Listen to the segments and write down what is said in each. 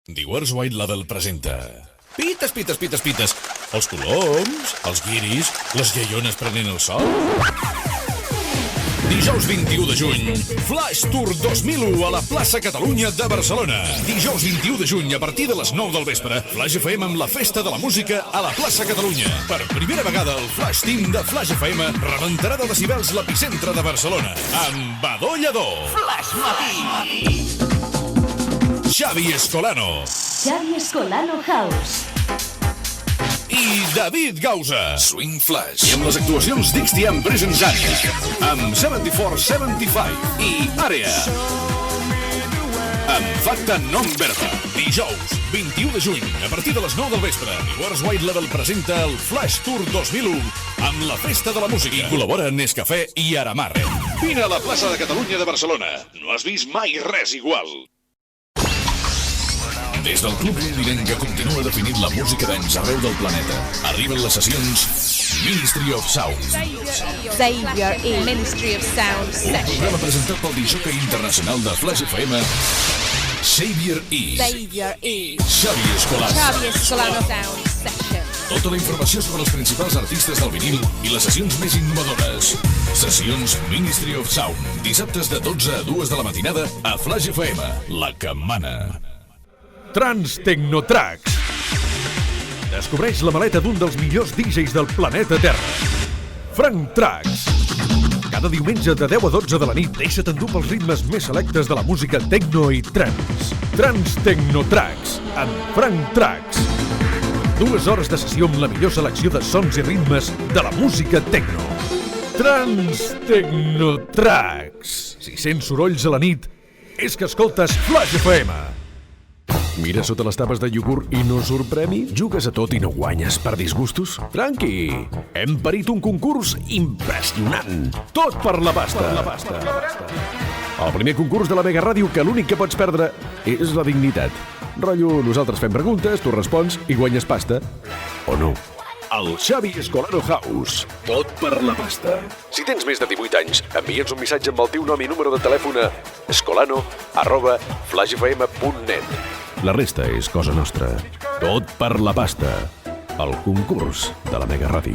The World's White Label presenta... Pites, pites, pites, pites. Els coloms, els guiris, les iaiones prenent el sol. Dijous 21 de juny, Flash Tour 2001 a la plaça Catalunya de Barcelona. Dijous 21 de juny, a partir de les 9 del vespre, Flash FM amb la Festa de la Música a la plaça Catalunya. Per primera vegada, el Flash Team de Flash FM rebentarà de decibels l'epicentre de Barcelona, amb Badó Lledó, Flash Matí, Xavi Escolano, Xavi Escolano House i David Gausa, Swing Flash. I amb les actuacions d'XTM Presents Àrea, amb 7475 i Àrea, amb Facta Non Verba. Dijous 21 de juny, a partir de les 9 del vespre, The World's White Label presenta el Flash Tour 2001 amb la Festa de la Música. I col·labora Nescafé i Aramarre. Vine a la plaça de Catalunya de Barcelona. No has vist mai res igual. Des del Club Londinenc que continua definint la música dance arreu del planeta, arriben les sessions Ministry of Sound. Xavier E. Ministry of Sound Un programa presentat pel disjockey internacional de Flash FM, Xavier E. Xavier E. Xavi Escolano. Xavi Escolano Sound Session. Tota la informació sobre els principals artistes del vinil i les sessions més innovadores. Sessions Ministry of Sound, dissabtes de 12 a 2 de la matinada a Flash FM, la que mana. Trans Technotracks. Descobreix la maleta d'un dels millors DJs del planeta Terra. Frank Tracks. Cada diumenge de 10 a 12 de la nit deixa't endur pels ritmes més selectes de la música techno i trance. Trans Technotracks amb Frank Tracks. 2 hores de sessió amb la millor selecció de sons i ritmes de la música techno. Trans Technotracks. Si sents sorolls a la nit, és que escoltes Flash FM. Mira sota les tapes de iogurt i no surt premi? Jugues a tot i no guanyes per disgustos? Tranqui! Hem parit un concurs impressionant! Tot per la pasta! El primer concurs de la Mega Ràdio que l'únic que pots perdre és la dignitat. Rotllo, nosaltres fem preguntes, tu respons i guanyes pasta. O no? El Xavi Escolano House. Tot per la pasta. Si tens més de 18 anys, envia'ns un missatge amb el teu nom i número de telèfon a escolano@flashfm.net. La resta és cosa nostra. Tot per la pasta. El concurs de la Mega Ràdio.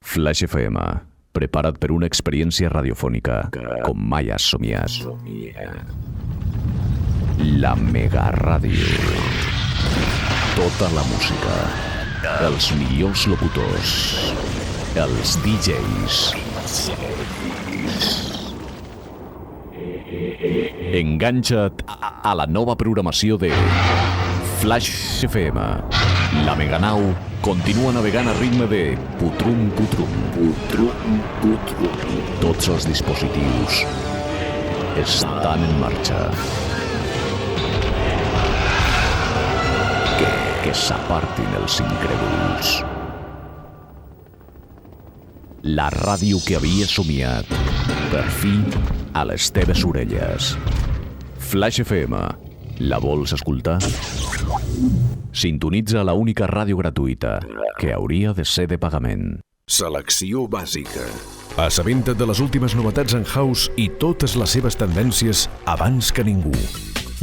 Flash FM. Prepara't per una experiència radiofònica com mai has somiat. La Mega Ràdio. Tota la música, els millors locutors, els DJs. Enganxa't a la nova programació de Flash FM. La meganau continua navegant a ritme de putrum, putrum. Putrum, putrum. Tots els dispositius estan en marxa. Que s'apartin els incrèduls. La ràdio que havia somiat, per fi, a les teves orelles. Flash FM, la vols escoltar? Sintonitza la única ràdio gratuïta que hauria de ser de pagament. Selecció bàsica. Assabenta't de les últimes novetats en house i totes les seves tendències abans que ningú.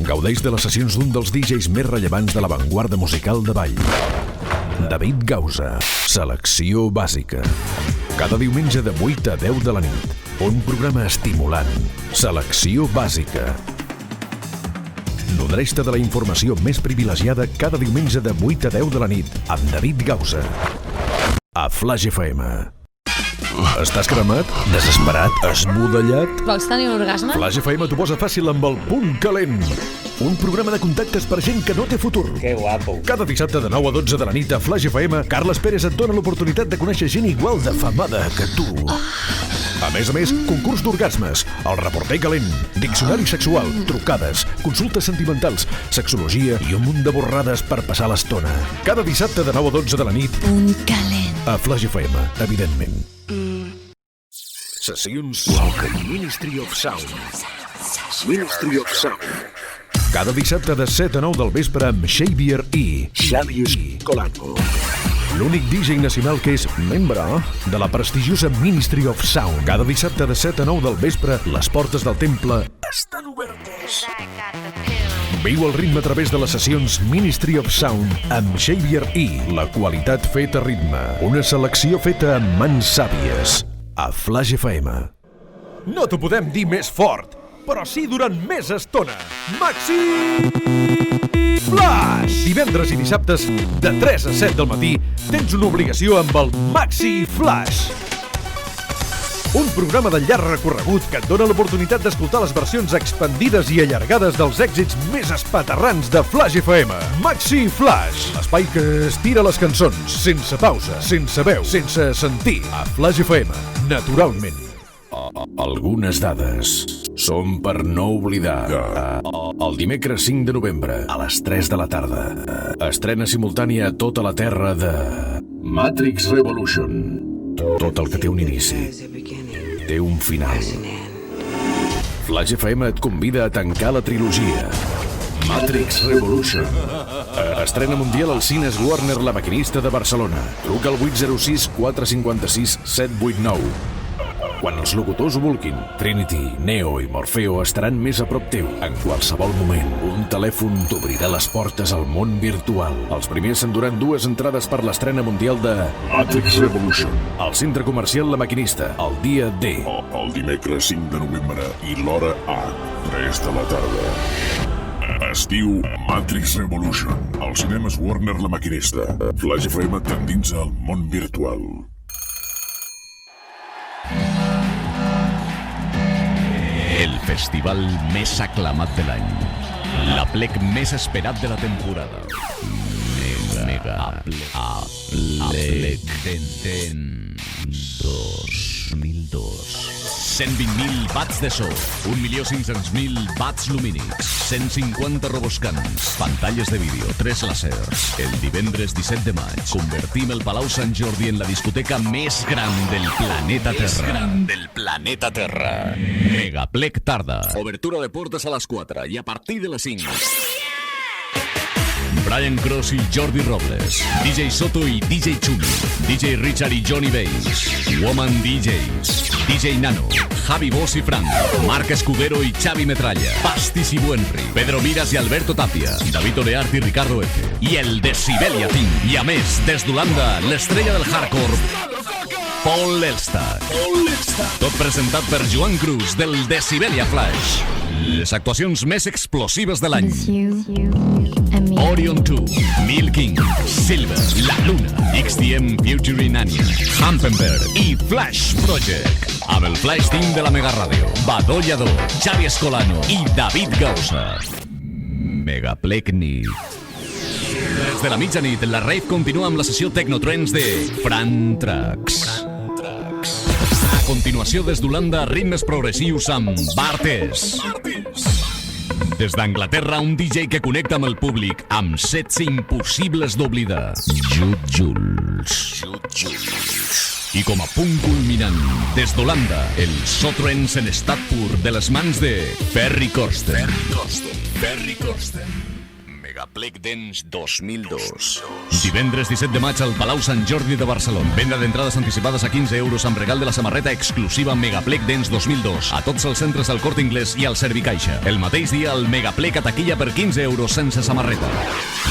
Gaudeix de les sessions d'un dels DJs més rellevants de l'avantguarda musical de ball. David Gausa. Selecció bàsica. Cada diumenge de 8 a 10 de la nit. Un programa estimulant. Selecció bàsica. Nodreix-te de la informació més privilegiada cada diumenge de 8 a 10 de la nit amb David Gausa. A Flash FM. Estàs cremat? Desesperat? Esbudellat? Vols tenir un orgasme? Flash FM t'ho posa fàcil amb el Punt Calent. Un programa de contactes per gent que no té futur. Que guapo. Cada dissabte de 9 a 12 de la nit a Flash FM, Carles Pérez et dona l'oportunitat de conèixer gent igual de famada que tu. A més, concurs d'orgasmes, el reporter calent, diccionari sexual, trucades, consultes sentimentals, sexologia i un munt de borrades per passar l'estona. Cada dissabte de 9 a 12 de la nit Punt Calent. a Flash FM, evidentment. Sessions Ministry of Sound. Ministry of Sound. Cada dissabte de 7 a 9 del vespre amb Xavier E. Xavi Escolano. L'únic DJ nacional que és membre de la prestigiosa Ministry of Sound. Cada dissabte de 7 a 9 del vespre, les portes del temple estan obertes. Viu el ritme a través de les sessions Ministry of Sound amb Xavier I. La qualitat feta a ritme. Una selecció feta amb mans sàvies. A Flash FM. No t'ho podem dir més fort, però sí durant més estona. Maxi Flash! Divendres i dissabtes, de 3 a 7 del matí, tens una obligació amb el Maxi Flash. Un programa de llarg recorregut que et dona l'oportunitat d'escoltar les versions expandides i allargades dels èxits més espaterrants de Flash FM. Maxi Flash, l'espai que estira les cançons, sense pausa, sense veu, sense sentir. A Flash FM, naturalment. Algunes dades són per no oblidar. El dimecres 5 de novembre, a les 3 de la tarda, estrena simultània a tota la Terra de Matrix Revolution. Tot el que té un inici té un final. Flash FM et convida a tancar la trilogia Matrix Revolution. Estrena mundial als cines Warner La Maquinista de Barcelona. Truca al 806 456 789. Quan els locutors ho vulguin, Trinity, Neo i Morfeo estaran més a prop teu. En qualsevol moment, un telèfon t'obrirà les portes al món virtual. Els primers s'enduran 2 entrades per l'estrena mundial de Matrix Revolution al centre comercial La Maquinista, el dia D. El dimecres 5 de novembre i l'hora A, 3 de la tarda. Es diu Matrix Revolution, als cinemes Warner La Maquinista. Flash FM t'endinsa al món virtual. El festival més aclamat de l'any. L'aplec més esperat de la temporada. Mega Aplec 2002. 120.000 watts de so, 1.500.000 watts lumínics, 150 roboscans, pantalles de vídeo, 3 làsers. El divendres 17 de maig convertim el Palau Sant Jordi en la discoteca més gran del planeta Terra. Megaplec tarda. Obertura de portes a les 4 i a partir de les 5. Brian Cross i Jordi Robles, DJ Soto i DJ Chumi, DJ Richard i Johnny Bass, Woman DJs, DJ Nano, Javi Bosch i Frank, Marc Escudero i Xavi Metralla, Pastis i Buenri, Pedro Miras i Alberto Tapia, David Oleart i Ricardo F. I el Decibelia Team. I a més, des d'Holanda, l'estrella del hardcore, Paul Elstad. Tot presentat per Joan Cruz del Decibelia Flash. Les actuacions més explosives de l'any. Orion 2, Milking, Silver, La Luna, XTM featuring Anya, Hampenberg i Flash Project. Amb el Flash Team de la Mega Ràdio, Badolla Lladó, Xavi Escolano i David Gausa. Megaplec nit. Des de la mitjanit, la rave continua amb la sessió Technotrends de Fran Trax. A continuació, des d'Holanda, ritmes progressius amb Bartes. Des d'Anglaterra, un DJ que connecta amb el públic amb sets impossibles d'oblidar. Jules. I com a punt culminant, des d'Holanda, el Sotrens en estat pur de les mans de Ferry Corsten. Megaplec Dance 2002. Divendres 17 de maig al Palau Sant Jordi de Barcelona. Venda d'entrades anticipades a 15 euros amb regal de la samarreta exclusiva Megaplec Dance 2002 a tots els centres del Corte Inglés i al Servicaixa. El mateix dia el Megaplec a taquilla per 15 euros sense samarreta.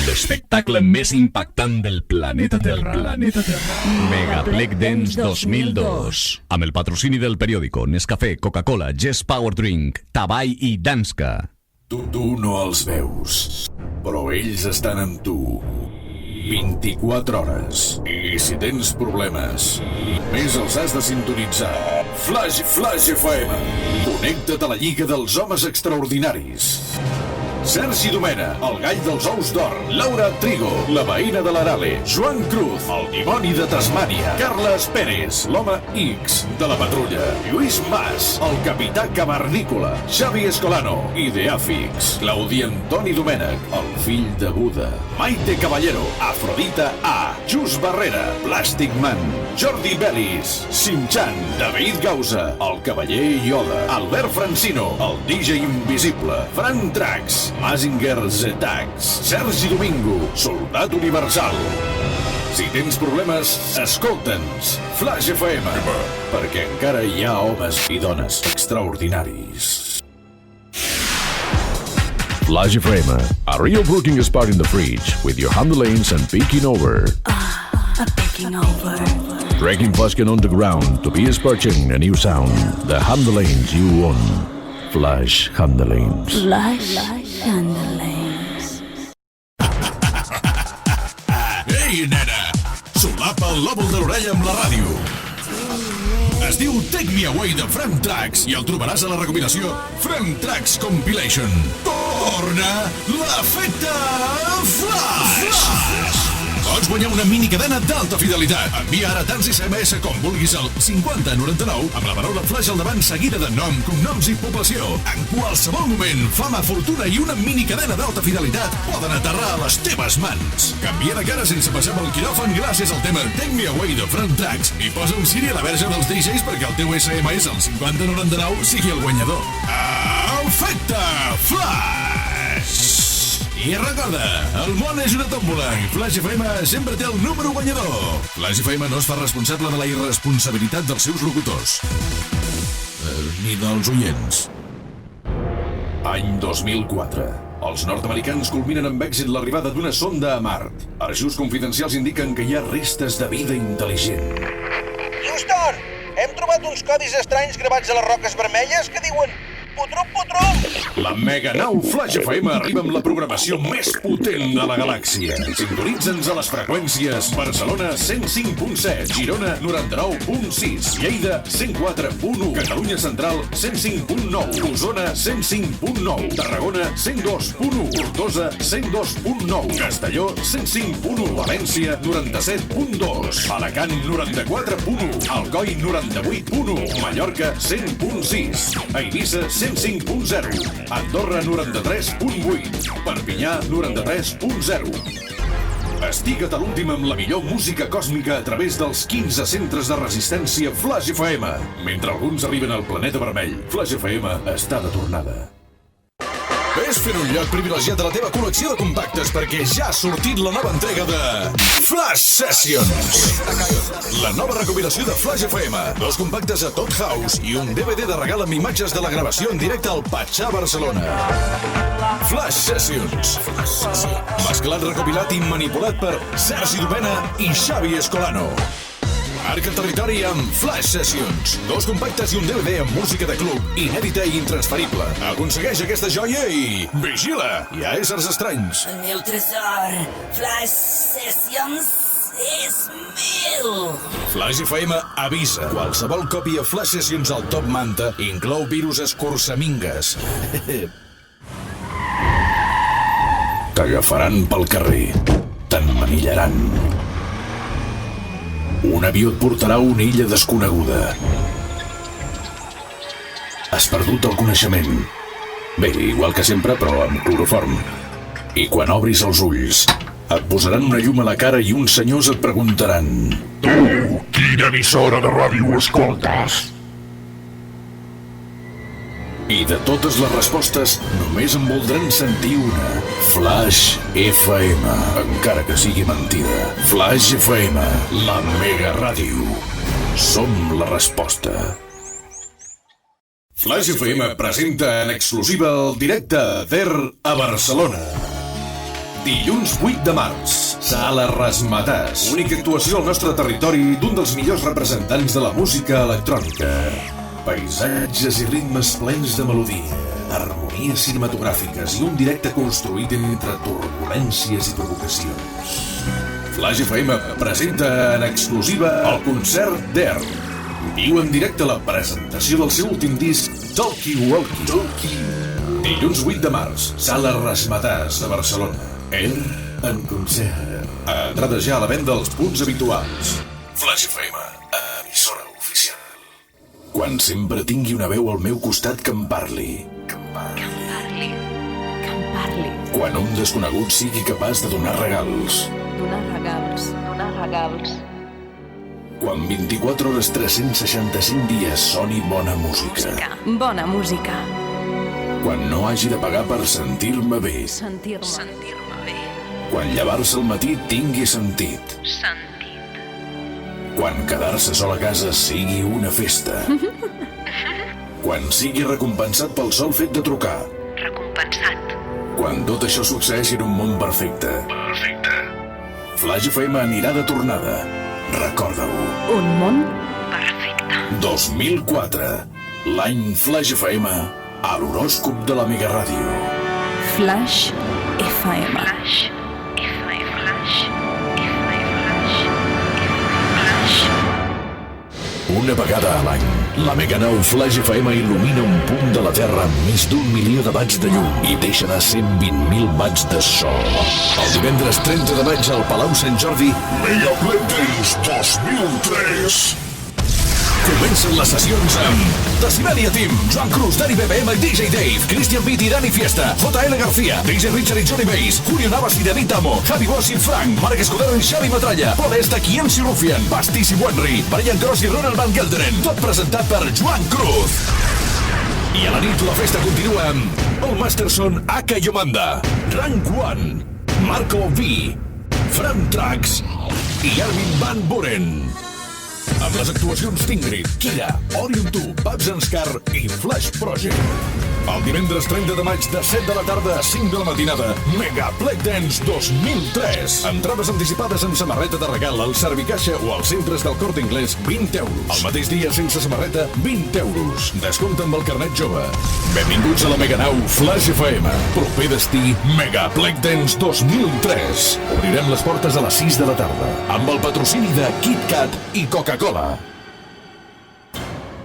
L'espectacle més impactant del planeta Terra. Megaplec Dance 2002. Amb el patrocini del periòdico, Nescafé, Coca-Cola, Jess Power Drink, Tabay i Danska. Tu no els veus, però ells estan amb tu 24 hores. I si tens problemes, només els has de sintonitzar. Flash FM. Connecta't a la Lliga dels Homes Extraordinaris. Sergi Domena, el gall dels ous d'or. Laura Trigo, la veïna de l'Arale. Joan Cruz, el dimoni de Tasmània. Carles Pérez, l'home X de la patrulla. Lluís Mas, el capità cavernícola. Xavi Escolano, Ideàfix. Claudi Antoni Domènech, el fill de Buda. Maite Caballero, Afrodita A. Jus Barrera, Plàstic Man. Jordi Belis, Sinchan. David Gausa, el cavaller Yoda. Albert Francino, el DJ invisible. Fran Trax, Mazinger Zetax, Sergi Domingo, Soldat Universal. Si tens problemes, escolta'ns. Flash FM, perquè encara hi ha homes i dones extraordinaris. Flash FM, a real brewing spot in the fridge with your handlanes and peeking over. Trekking Flasken on the ground to be sparking a new sound. The handlanes you own. Flash Handlanes. Flash Handlanes. Ei, nena! Solapa el lòbul de l'orella amb la ràdio. Es diu Take Me Away de Frame Tracks i el trobaràs a la recopilació Frame Tracks Compilation. Torna l'efecte Flash! Pots guanyar una minicadena d'alta fidelitat. Envia ara tants SMS com vulguis al 5099 amb la paraula Flash al davant seguida de nom, cognoms i població. En qualsevol moment, fama, fortuna i una minicadena d'alta fidelitat poden aterrar a les teves mans. Canvia de cara sense passar pel quiròfan gràcies al tema Take Me Away de Front Tracks i posa un Siri a la verge dels DJs perquè el teu SMS al 5099 sigui el guanyador. Efecte Flash! I recorda, el món és una tòmbola i Flash FM sempre té el número guanyador. Flash FM no es fa responsable de la irresponsabilitat dels seus locutors. Ni dels oients. Any 2004. Els nord-americans culminen amb èxit l'arribada d'una sonda a Mart. Arxius confidencials indiquen que hi ha restes de vida intel·ligent. Houston, hem trobat uns codis estranys gravats a les roques vermelles que diuen putrum, putrum. La meganau Flash FM arriba amb la programació més potent de la galàxia. Sintonitza'ns a les freqüències Barcelona 105.7, Girona 99.6, Lleida 104.1, Catalunya Central 105.9, Osona 105.9, Tarragona 102.1, Tortosa 102.9, Castelló 105.1, València 97.2, Alacant 94.1, Alcoi 98.1, Mallorca 100.6, Eivissa 105.0, Andorra 93.8, Perpinyà 93.0. Estigua't a l'últim amb la millor música còsmica a través dels 15 centres de resistència Flash FM. Mentre alguns arriben al planeta vermell, Flash FM està de tornada. Ves fent un lloc privilegiat a la teva col·lecció de compactes perquè ja ha sortit la nova entrega de Flash Sessions. La nova recopilació de Flash FM. 2 compactes a tot house i un DVD de regal amb imatges de la gravació en directe al Patxà, Barcelona. Flash Sessions. Mesclat, recopilat i manipulat per Sergi Domena i Xavi Escolano. Marca el territori amb Flash Sessions. 2 compactes i un DVD amb música de club, inèdita i intransferible. Aconsegueix aquesta joia i vigila! Hi ha éssers estranys. El meu tresor, Flash Sessions, és meu! Flash FM avisa. Qualsevol còpia Flash Sessions al top manta inclou virus escurçamingues. T'agafaran pel carrer. T'emmanillaran. Un avió et portarà a una illa desconeguda. Has perdut el coneixement. Bé, igual que sempre, però amb cloroform. I quan obris els ulls, et posaran una llum a la cara i uns senyors et preguntaran: Tu, quina emissora de ràdio escoltes? I de totes les respostes, només en voldran sentir una. Flash FM, encara que sigui mentida. Flash FM, la mega ràdio. Som la resposta. Flash FM presenta en exclusiva el directe d'Ader a Barcelona. Dilluns 8 de març, Sala Razzmatazz. Única actuació al nostre territori d'un dels millors representants de la música electrònica. Paisatges i ritmes plens de melodia, harmonies cinematogràfiques i un directe construït entre turbulències i provocacions. Flash FM presenta en exclusiva el concert d'Air. Viu en directe la presentació del seu últim disc, Talkie Walkie. Dilluns 8 de març, Sala Razzmatazz de Barcelona. Air en concert. Entrades ja a la venda als punts habituals. Flash FM, emissora oficial. Quan sempre tingui una veu al meu costat que em parli. Quan un desconegut sigui capaç de donar regals. Donar regals. Quan 24 hores 365 dies soni bona música. Bona música. Quan no hagi de pagar per sentir-me bé. Sentir-me bé. Quan llevar-se al matí tingui sentit. Quan quedar-se sol a casa sigui una festa. Quan sigui recompensat pel sol fet de trucar. Quan tot això succeeixi en un món perfecte. Flash FM anirà de tornada. Recorda-ho. Un món perfecte. 2004. L'any Flash FM a l'horòscop de la Mega Ràdio. Flash FM. Una vegada a l'any, la meganau Flash FM il·lumina un punt de la Terra amb més d'1 milió de watts de llum i deixa anar 120.000 watts de so. El divendres 30 de maig al Palau Sant Jordi, Mega Black Days 2003. Comencen les sessions amb Decibelia Team, Joan Cruz, Dani BBM, DJ Dave, Christian Beat i Dani Fiesta, JL García, DJ Richard i Johnny Bass, Julio Navas i David Amo, Javi Bosch i Frank, Marc Escudero i Xavi Metralla, Paul Estac i MC Rufian, Pastis i Wenry, Brian Cross i Ronald Van Gelderen, tot presentat per Joan Cruz. I a la nit la festa continua amb Paul Masterson, Aka Yomanda, Rank One, Marco V, Fran Trax i Armin Van Buren. Amb les actuacions d'Ingrid, Kira, Orion 2, Babs Anscar i Flash Project. El divendres 30 de maig de 7 de la tarda a 5 de la matinada, Mega Black Dance 2003. Entrades anticipades amb samarreta de regal al Servicaixa o als centres del Corte Inglés, 20 euros. El mateix dia sense samarreta, 20 euros. Descompte amb el carnet jove. Benvinguts a la Meganau Flash FM. Proper destí, Mega Black Dance 2003. Obrirem les portes a les 6 de la tarda amb el patrocini de KitKat i Coca-Cola.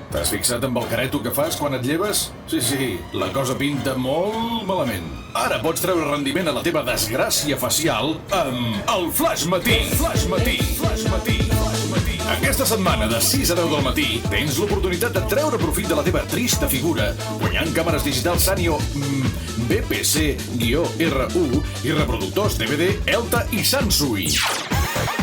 T'has fixat amb el careto que fas quan et lleves? Sí, la cosa pinta molt malament. Ara pots treure rendiment a la teva desgràcia facial amb el Flash Matí. Aquesta setmana de 6 a 10 del matí tens l'oportunitat de treure profit de la teva trista figura guanyant càmeres digitals Sanyo BPC-RU i reproductors DVD Elta i Sansui.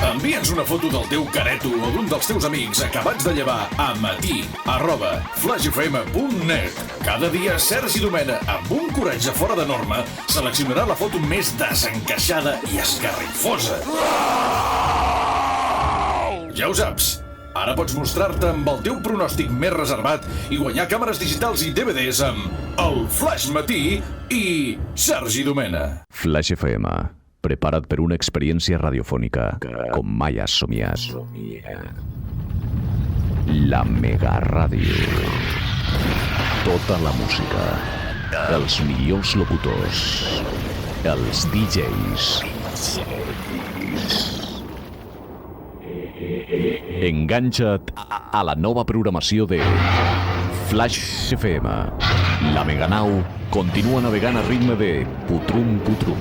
Envia'ns una foto del teu careto o d'un dels teus amics acabats de llevar a matí@flashfm.net. Cada dia Sergi Domena, amb un coratge fora de norma, seleccionarà la foto més desencaixada i esgarrifosa. Ja ho saps, ara pots mostrar-te amb el teu pronòstic més reservat i guanyar càmeres digitals i DVDs amb el Flash Matí i Sergi Domena. Flash FM, preparat per una experiència radiofònica com mai has somiat. La Mega Ràdio. Tota la música, els millors locutors, els DJs. Enganxa't a la nova programació de Flash FM. La Meganau continua navegant a ritme de putrum, putrum.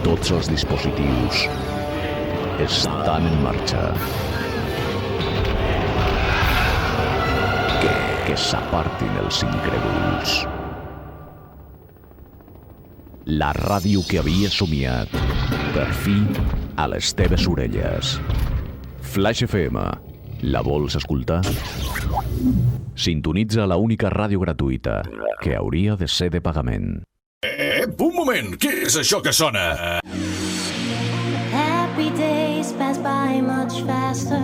Tots els dispositius estan en marxa. Que s'apartin els incrèduls. La ràdio que havia somiat, per fi, a les teves orelles. Flash FM, la vols escoltar? Sintonitza la única ràdio gratuïta que hauria de ser de pagament. Un moment, què és això que sona? Happy days pass by much faster.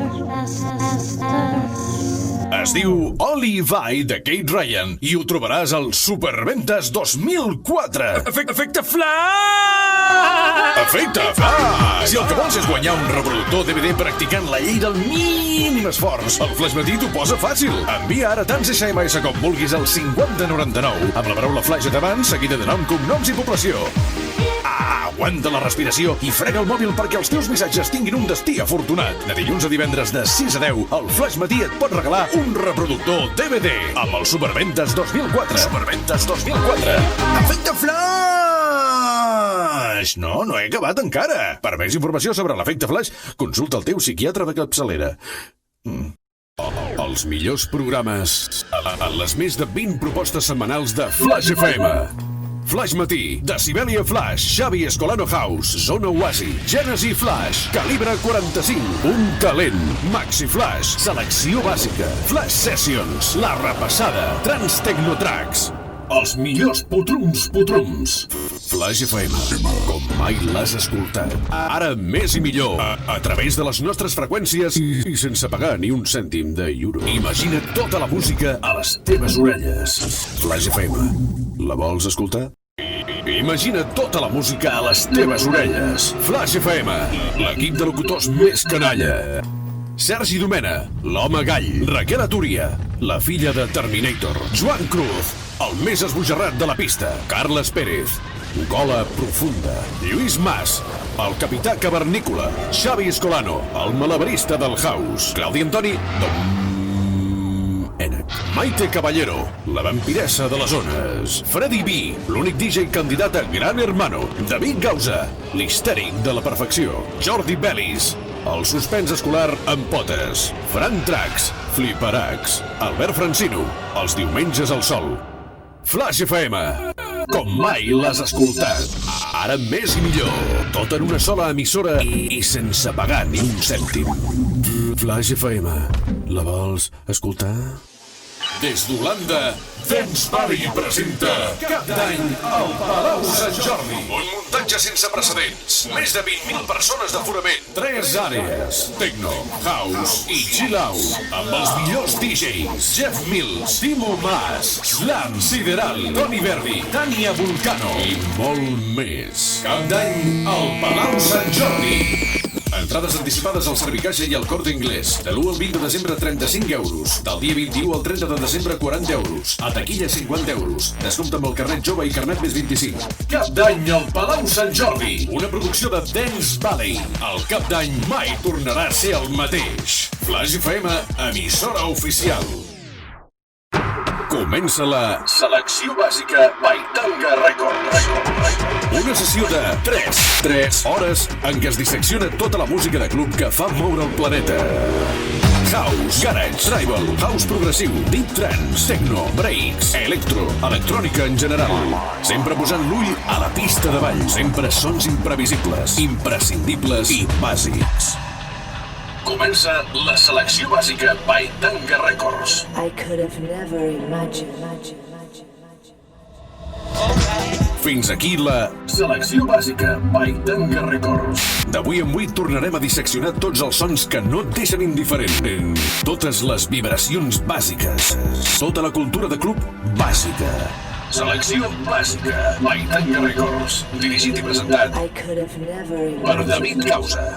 Es diu Olivai de Kate Ryan i ho trobaràs al Superventes 2004. Efecte Flash! Efecte Flash! Si el que vols és guanyar un reproductor DVD practicant la llei del mínim esforç, el Flash Matí t'ho posa fàcil. Envia ara tants SMS com vulguis al 5099 amb la paraula Flash davant, seguida de nom, cognoms i població. Aguanta la respiració i frega el mòbil perquè els teus missatges tinguin un destí afortunat. De dilluns a divendres de 6 a 10, el Flash Matí et pot regalar un reproductor DVD amb el Superventes 2004. Superventes 2004. Efecte Flash! No he acabat encara. Per més informació sobre l'efecte Flash, consulta el teu psiquiatre de capçalera. Els millors programes a les més de 20 propostes setmanals de Flash FM. Flash Matí, Decibelia Flash, Xavi Escolano House, Zona Oasi, Genesis Flash, Calibre 45, Un Talent, Maxi Flash, Selecció Bàsica, Flash Sessions, La Repassada, Trans Tecnotracks, els millors putrums. Flash FM, com mai l'has escoltat. Ara més i millor, a través de les nostres freqüències i sense pagar ni un cèntim d'euro. Imagina tota la música a les teves orelles. Flash FM. La vols escoltar? Imagina tota la música a les teves orelles. Flash FM, l'equip de locutors més canalla. Sergi Domena, l'home gall. Raquel Atúria, la filla de Terminator. Joan Cruz, el més esbojarrat de la pista. Carles Pérez, gola profunda. Lluís Mas, el capità cavernícola. Xavi Escolano, el malabarista del house. Claudi Antoni, Maite Caballero, la vampiressa de les zones. Freddy B, l'únic DJ candidat a Gran Hermano. David Gausa, l'histèric de la perfecció. Jordi Bellis, el suspens escolar amb potes. Fran Trax, Fliparax. Albert Francino, els diumenges al sol. Flash FM, com mai l'has escoltat. Ara més i millor. Tot en una sola emissora i sense pagar ni un cèntim. Flash FM, la vols escoltar? Des d'Holanda, Dance Valley presenta Cap d'Any al Palau Sant Jordi. Un muntatge sense precedents. Més de 20.000 persones d'aforament. 3 àrees: Tecno, House i Chill Out. Amb els millors DJs: Jeff Mills, Timo Mas, Slam, Sideral, Toni Verdi, Tania Vulcano i molt més. Cap d'Any al Palau Sant Jordi. Entrades anticipades al Servicaixa i al Corte Inglés. De l'1 al 20 de desembre, 35 euros. Del dia 21 al 30 de desembre, 40 euros. A taquilla, 50 euros. Descompte amb el carnet jove i carnet més 25. Cap d'Any al Palau Sant Jordi. Una producció de Dance Valley. El Cap d'Any mai tornarà a ser el mateix. Flash FM, emissora oficial. Comença la selecció bàsica Baitanga Records. Una sessió de 3 hores en què es dissecciona tota la música de club que fa moure el planeta. House, garage, tribal, house progressiu, deep trance, techno, breaks, electro, electrònica en general. Sempre posant l'ull a la pista de ball. Sempre sons imprevisibles, imprescindibles i bàsics. Comença la selecció bàsica Baitanga Records. I could have never imagined. Fins aquí la selecció bàsica Baitanga Records. D'avui en avui tornarem a disseccionar tots els sons que no et deixen indiferent. Totes les vibracions bàsiques. Tota la cultura de club bàsica. Selecció bàsica Baitanga Records. Dirigit i presentat per David Gausa.